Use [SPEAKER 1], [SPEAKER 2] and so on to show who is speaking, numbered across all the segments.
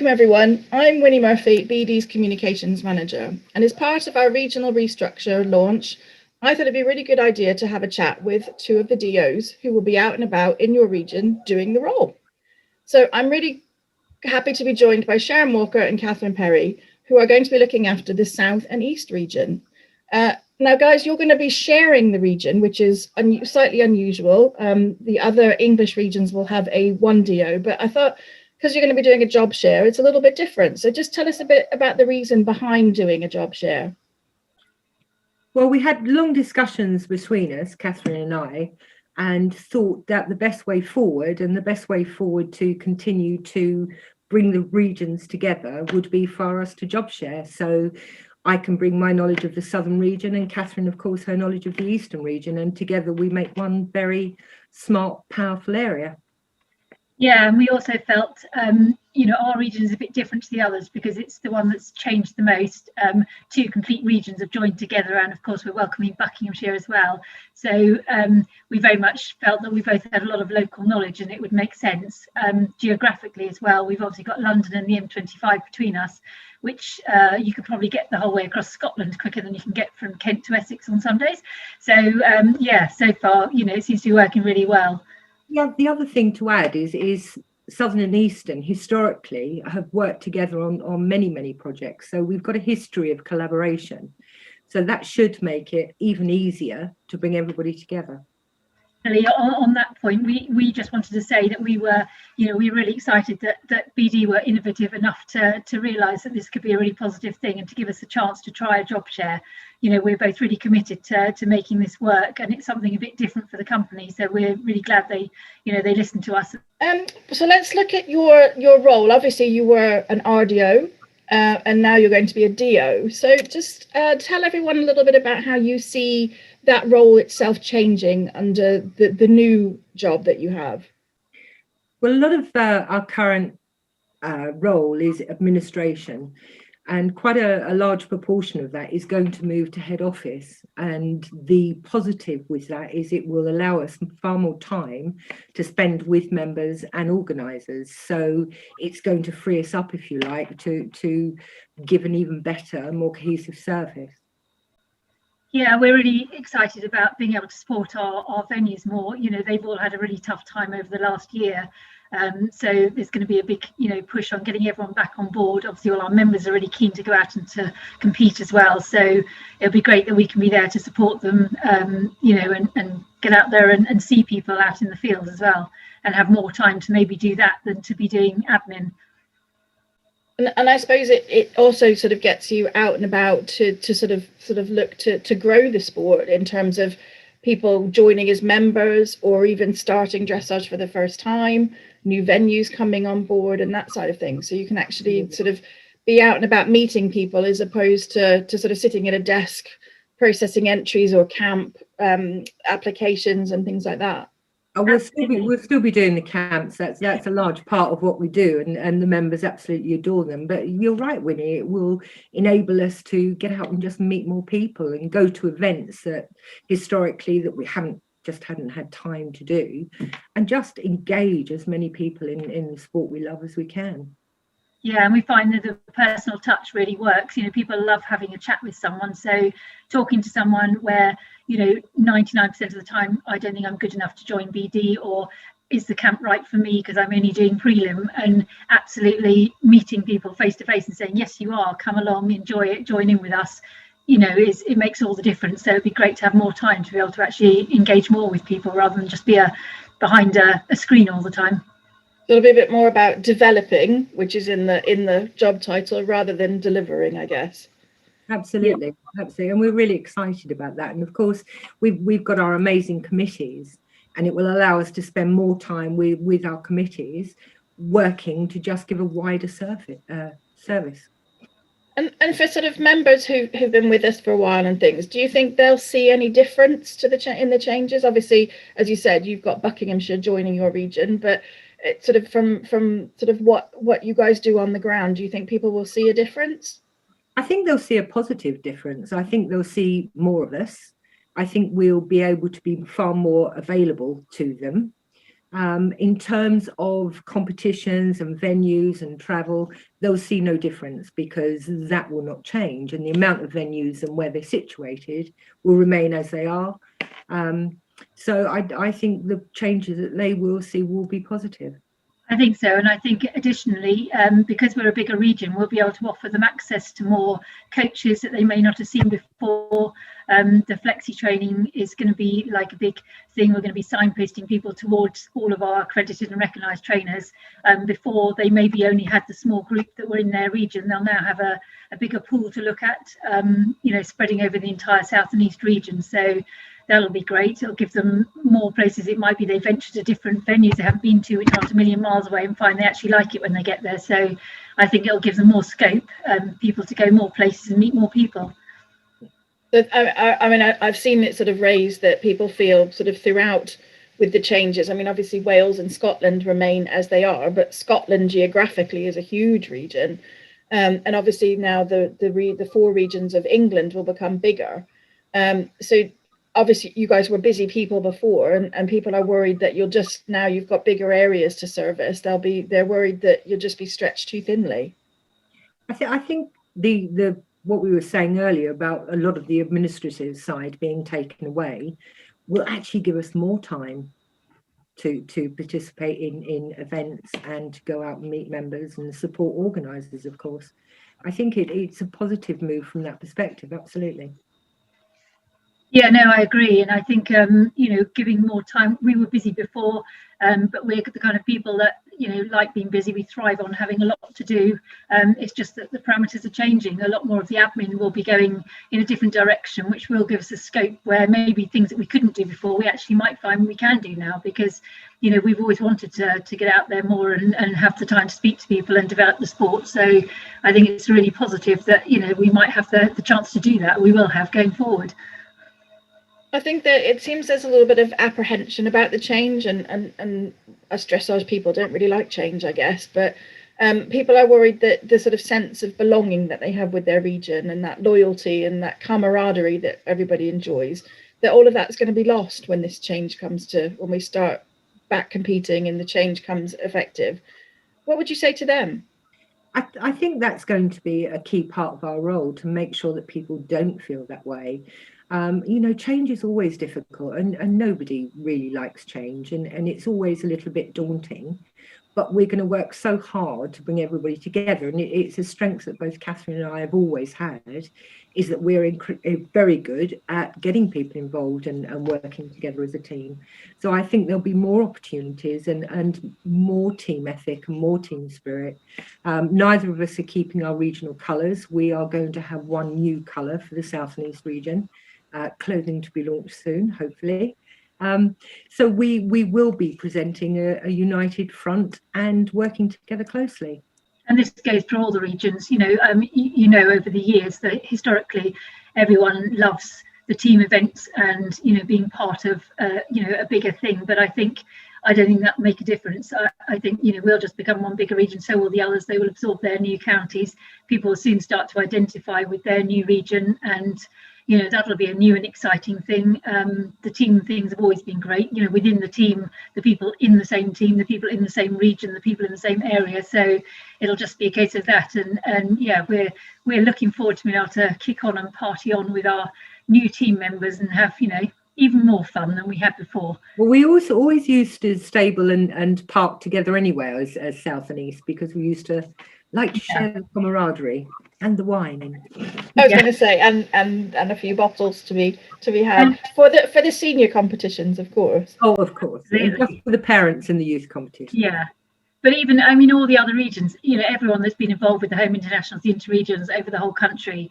[SPEAKER 1] Welcome everyone. I'm Winnie Murphy, BD's Communications Manager, and as part of our regional restructure launch, I thought it'd be a really good idea to have a chat with two of the DOs who will be out and about in your region doing the role. So I'm really happy to be joined by Sharon Walker and Katharine Perry, who are going to be looking after the South and East region. Now, guys, you're going to be sharing the region, which is slightly unusual. The other English regions will have a one DO, but I thought, because you're going to be doing a job share, it's a little bit different. So just tell us a bit about the reason behind doing a job share.
[SPEAKER 2] Well, we had long discussions between us, Katharine and I, and thought that the best way forward and the best way forward to continue to bring the regions together would be for us to job share. So I can bring my knowledge of the Southern region and Katharine, of course, her knowledge of the Eastern region, and together we make one very smart, powerful area.
[SPEAKER 3] Yeah, and we also felt, our region is a bit different to the others because it's the one that's changed the most. Two complete regions have joined together, and of course we're welcoming Buckinghamshire as well. So we very much felt that we both had a lot of local knowledge and it would make sense. Geographically as well, we've obviously got London and the M25 between us, which you could probably get the whole way across Scotland quicker than you can get from Kent to Essex on some days. So so far, it seems to be working really well.
[SPEAKER 2] Yeah, the other thing to add is Southern and Eastern historically have worked together on many projects. So we've got a history of collaboration. So that should make it even easier to bring everybody together.
[SPEAKER 3] On that point, we just wanted to say that we were really excited that BD were innovative enough to realise that this could be a really positive thing and to give us a chance to try a job share. We're both really committed to making this work, and it's something a bit different for the company. So we're really glad they listened to us.
[SPEAKER 1] So let's look at your role. Obviously, you were an RDO, and now you're going to be a DO. So just tell everyone a little bit about how you see that role itself changing under the new job that you have.
[SPEAKER 2] Well, a lot of our current role is administration, and quite a large proportion of that is going to move to head office. And the positive with that is it will allow us far more time to spend with members and organisers. So it's going to free us up, if you like, to give an even better, more cohesive service.
[SPEAKER 3] Yeah, we're really excited about being able to support our venues more. They've all had a really tough time over the last year. So there's going to be a big, push on getting everyone back on board. Obviously, all our members are really keen to go out and to compete as well. So it'll be great that we can be there to support them, and get out there and see people out in the field as well, and have more time to maybe do that than to be doing admin.
[SPEAKER 1] And I suppose it also sort of gets you out and about to sort of look to grow the sport in terms of people joining as members or even starting dressage for the first time, new venues coming on board and that side of things. So you can actually sort of be out and about meeting people as opposed to sort of sitting at a desk processing entries or camp applications and things like that.
[SPEAKER 2] We'll still be doing the camps. That's a large part of what we do, and the members absolutely adore them. But you're right, Winnie, it will enable us to get out and just meet more people and go to events that historically that we hadn't had time to do, and just engage as many people in the sport we love as we can.
[SPEAKER 3] Yeah, and we find that the personal touch really works. People love having a chat with someone. So talking to someone where 99% of the time, I don't think I'm good enough to join BD, or is the camp right for me because I'm only doing prelim, and absolutely meeting people face to face and saying, yes, you are, come along, enjoy it, join in with us, it makes all the difference. So it'd be great to have more time to be able to actually engage more with people rather than just be behind a screen all the time.
[SPEAKER 1] It'll be a bit more about developing, which is in the job title, rather than delivering, I guess.
[SPEAKER 2] Absolutely. And we're really excited about that. And of course, we've got our amazing committees, and it will allow us to spend more time with our committees working to just give a wider service.
[SPEAKER 1] And for sort of members who've been with us for a while and things, do you think they'll see any difference to in the changes? Obviously, as you said, you've got Buckinghamshire joining your region, but it's sort of from sort of what you guys do on the ground, do you think people will see a difference?
[SPEAKER 2] I think they'll see a positive difference. I think they'll see more of us. I think we'll be able to be far more available to them. In terms of competitions and venues and travel, they'll see no difference because that will not change, and the amount of venues and where they're situated will remain as they are. So I think the changes that they will see will be positive.
[SPEAKER 3] I think so, and I think additionally, because we're a bigger region, we'll be able to offer them access to more coaches that they may not have seen before. The flexi training is going to be like a big thing. We're going to be signposting people towards all of our accredited and recognised trainers. Before, they maybe only had the small group that were in their region. They'll now have a bigger pool to look at, spreading over the entire South and East region. So that'll be great. It'll give them more places. It might be they venture to different venues they haven't been to, which aren't a million miles away, and find they actually like it when they get there. So I think it'll give them more scope, people to go more places and meet more people.
[SPEAKER 1] But I mean, I've seen it sort of raised that people feel sort of throughout with the changes. I mean, obviously Wales and Scotland remain as they are, but Scotland geographically is a huge region. And obviously now the 4 regions of England will become bigger. So obviously you guys were busy people before, and people are worried that you've got bigger areas to service. They're worried that you'll just be stretched too thinly.
[SPEAKER 2] I think the what we were saying earlier about a lot of the administrative side being taken away will actually give us more time to participate in events and to go out and meet members and support organisers, of course. I think it's a positive move from that perspective, absolutely.
[SPEAKER 3] Yeah, no, I agree. And I think, giving more time, we were busy before, but we're the kind of people that, like being busy. We thrive on having a lot to do. It's just that the parameters are changing. A lot more of the admin will be going in a different direction, which will give us a scope where maybe things that we couldn't do before, we actually might find we can do now, because, we've always wanted to get out there more and have the time to speak to people and develop the sport. So I think it's really positive that, we might have the chance to do that. We will have going forward.
[SPEAKER 1] I think that it seems there's a little bit of apprehension about the change, and us dressage people don't really like change, I guess, but people are worried that the sort of sense of belonging that they have with their region and that loyalty and that camaraderie that everybody enjoys, that all of that's going to be lost when this change when we start back competing and the change comes effective. What would you say to them?
[SPEAKER 2] I think that's going to be a key part of our role, to make sure that people don't feel that way. Change is always difficult, and nobody really likes change, and it's always a little bit daunting, but we're going to work so hard to bring everybody together. And it's a strength that both Katharine and I have always had, is that we're very good at getting people involved and working together as a team. So I think there'll be more opportunities and more team ethic and more team spirit. Neither of us are keeping our regional colours. We are going to have one new colour for the South and East region. Clothing to be launched soon, hopefully. So we will be presenting a united front and working together closely.
[SPEAKER 3] And this goes for all the regions. Over the years that historically everyone loves the team events and being part of a bigger thing. But I don't think that will make a difference. I think we'll just become one bigger region. So will the others. They will absorb their new counties. People will soon start to identify with their new region, and that'll be a new and exciting thing. The team things have always been great. Within the team, the people in the same team, the people in the same region, the people in the same area. So it'll just be a case of that. And we're looking forward to being able to kick on and party on with our new team members and have even more fun than we had before.
[SPEAKER 2] Well, we also always used to stable and park together anywhere as South and East, because we used to like to share the camaraderie and the wine.
[SPEAKER 1] I was going to say, and a few bottles to be had for the senior competitions, of course.
[SPEAKER 2] Oh, of course, just for the parents in the youth competition.
[SPEAKER 3] Yeah, but even all the other regions, everyone that's been involved with the home internationals, the interregions over the whole country,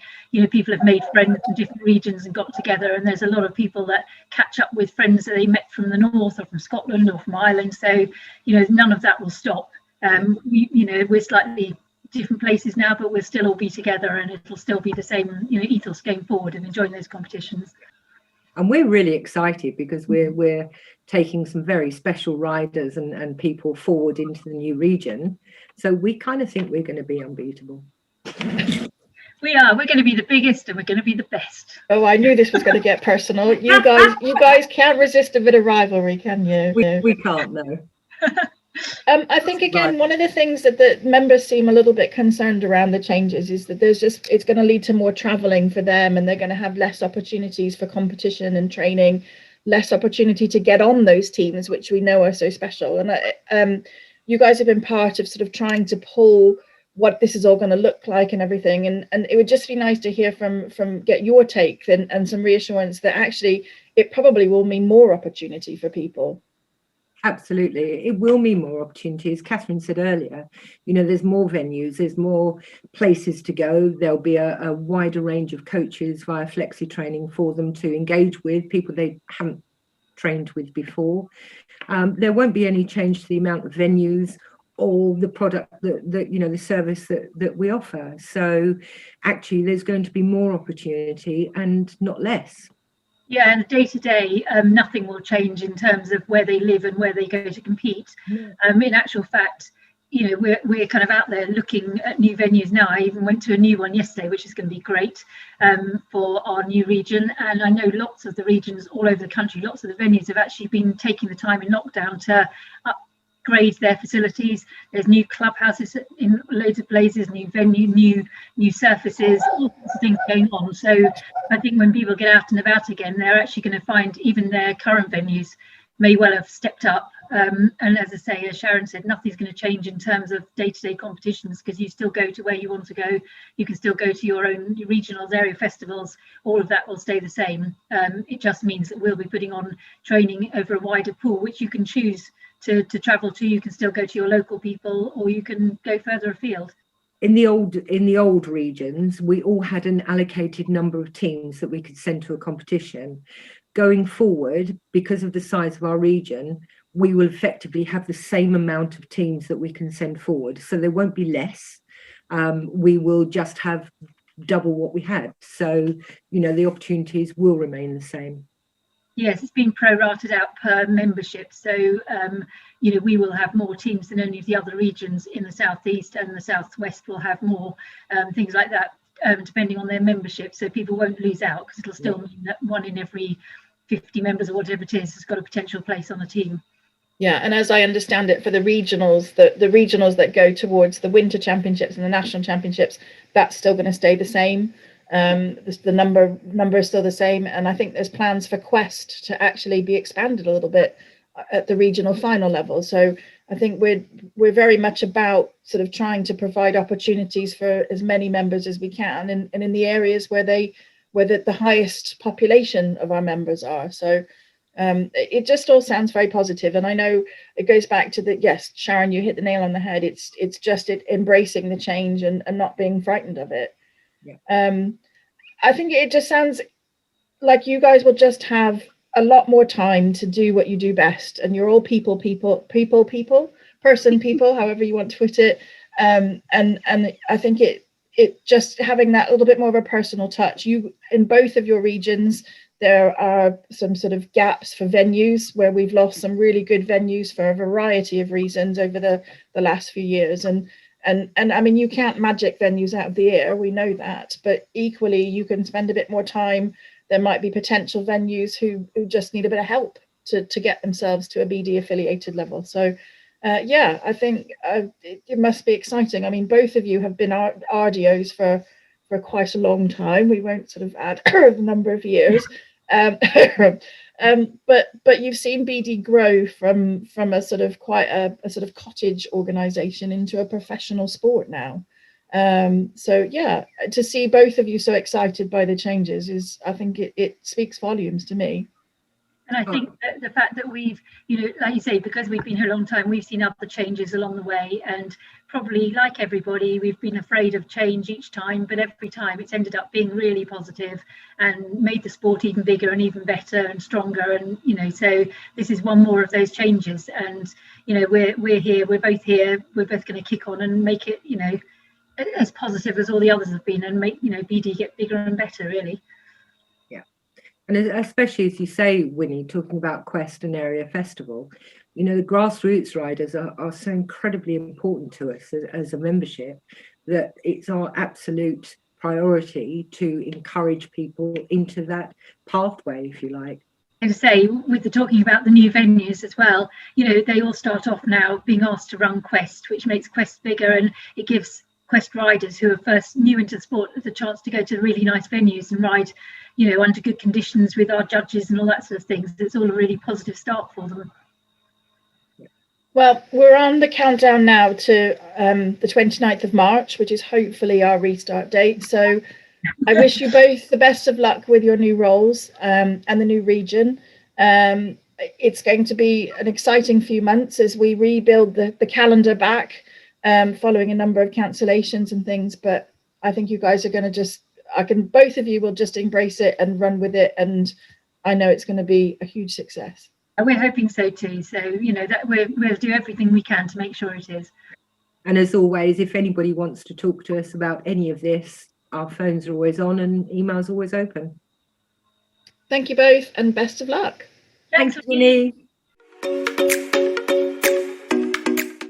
[SPEAKER 3] people have made friends in different regions and got together, and there's a lot of people that catch up with friends that they met from the north or from Scotland or from Ireland. So none of that will stop. We're slightly different places now, but we'll still all be together, and it'll still be the same ethos going forward and enjoying those competitions.
[SPEAKER 2] And we're really excited because we're taking some very special riders and people forward into the new region, so we kind of think we're going to be unbeatable.
[SPEAKER 3] We're going to be the biggest, and we're going to be the best.
[SPEAKER 1] Oh, I knew this was going to get personal. You guys can't resist a bit of rivalry, can you?
[SPEAKER 2] We can't, no.
[SPEAKER 1] I think, again, one of the things that the members seem a little bit concerned around the changes is that it's going to lead to more traveling for them, and they're going to have less opportunities for competition and training, less opportunity to get on those teams, which we know are so special. And you guys have been part of sort of trying to pull what this is all going to look like and everything. And it would just be nice to hear get your take and some reassurance that actually it probably will mean more opportunity for people.
[SPEAKER 2] Absolutely, it will mean more opportunities. Katharine said earlier, there's more venues, there's more places to go. There'll be a wider range of coaches via flexi training for them to engage with, people they haven't trained with before. There won't be any change to the amount of venues or the product the service that we offer. So actually there's going to be more opportunity and not less.
[SPEAKER 3] Yeah, and day to day, nothing will change in terms of where they live and where they go to compete. In actual fact, we're kind of out there looking at new venues now. I even went to a new one yesterday, which is going to be great for our new region. And I know lots of the regions all over the country, lots of the venues have actually been taking the time in lockdown to upgrade their facilities. There's new clubhouses in loads of places, new venue, new surfaces, all sorts of things going on. So I think when people get out and about again, they're actually going to find even their current venues may well have stepped up. And as I say, as Sharon said, nothing's going to change in terms of day-to-day competitions, because you still go to where you want to go. You can still go to your own regionals, area festivals. All of that will stay the same. It just means that we'll be putting on training over a wider pool, which you can choose to travel to. You can still go to your local people, or you can go further afield.
[SPEAKER 2] In the old regions, we all had an allocated number of teams that we could send to a competition. Going forward, because of the size of our region, we will effectively have the same amount of teams that we can send forward. So there won't be less. We will just have double what we had. So, the opportunities will remain the same.
[SPEAKER 3] Yes, it's been prorated out per membership. So, we will have more teams than any of the other regions in the southeast, and the southwest will have more, things like that, depending on their membership. So people won't lose out, because it'll still mean that 1 in every 50 members or whatever it is has got a potential place on the team.
[SPEAKER 1] Yeah, and as I understand it, for the regionals, the regionals that go towards the winter championships and the national championships, that's still going to stay the same. The number is still the same, and I think there's plans for Quest to actually be expanded a little bit at the regional final level. So I think we're very much about sort of trying to provide opportunities for as many members as we can, and in the areas where the highest population of our members are. So it just all sounds very positive, and I know it goes back to yes, Sharon, you hit the nail on the head. It's just embracing the change and not being frightened of it. Yeah. I think it just sounds like you guys will just have a lot more time to do what you do best, and you're all people, however you want to put it. And I think it just having that little bit more of a personal touch. You, in both of your regions, there are some sort of gaps for venues where we've lost some really good venues for a variety of reasons over the last few years. And I mean, you can't magic venues out of the air, we know that, but equally you can spend a bit more time. There might be potential venues who just need a bit of help to get themselves to a BD affiliated level. So yeah, I think it must be exciting. I mean, both of you have been RDOs for quite a long time. We won't sort of add the number of years. But you've seen BD grow from a sort of quite a sort of cottage organization into a professional sport now. So yeah, to see both of you so excited by the changes I think it speaks volumes to me.
[SPEAKER 3] And I think that the fact that we've, like you say, because we've been here a long time, we've seen other changes along the way, and probably like everybody, we've been afraid of change each time, but every time it's ended up being really positive and made the sport even bigger and even better and stronger. And, so this is one more of those changes. And, we're here, we're both here, we're both going to kick on and make it, as positive as all the others have been, and make, BD get bigger and better, really.
[SPEAKER 2] And especially, as you say, Winnie, talking about Quest and Area Festival, the grassroots riders are so incredibly important to us as a membership that it's our absolute priority to encourage people into that pathway, if you like.
[SPEAKER 3] going to say, with the talking about the new venues as well, you know, they all start off now being asked to run Quest, which makes Quest bigger, and it gives Quest riders who are first new into the sport the chance to go to really nice venues and ride, you know, under good conditions with our judges and all that sort of things. It's all a really positive start for them.
[SPEAKER 1] Well, we're on the countdown now to the 29th of March, which is hopefully our restart date. So I wish you both the best of luck with your new roles and the new region. It's going to be an exciting few months as we rebuild the calendar back following a number of cancellations and things. But I think you guys are going to both of you will just embrace it and run with it. And I know it's going to be a huge success.
[SPEAKER 3] We're hoping so too. So, you know, that we'll do everything we can to make sure it is.
[SPEAKER 2] And as always, if anybody wants to talk to us about any of this, our phones are always on and emails always open.
[SPEAKER 1] Thank you both and best of luck.
[SPEAKER 3] Thanks,
[SPEAKER 2] Thanks, Winnie.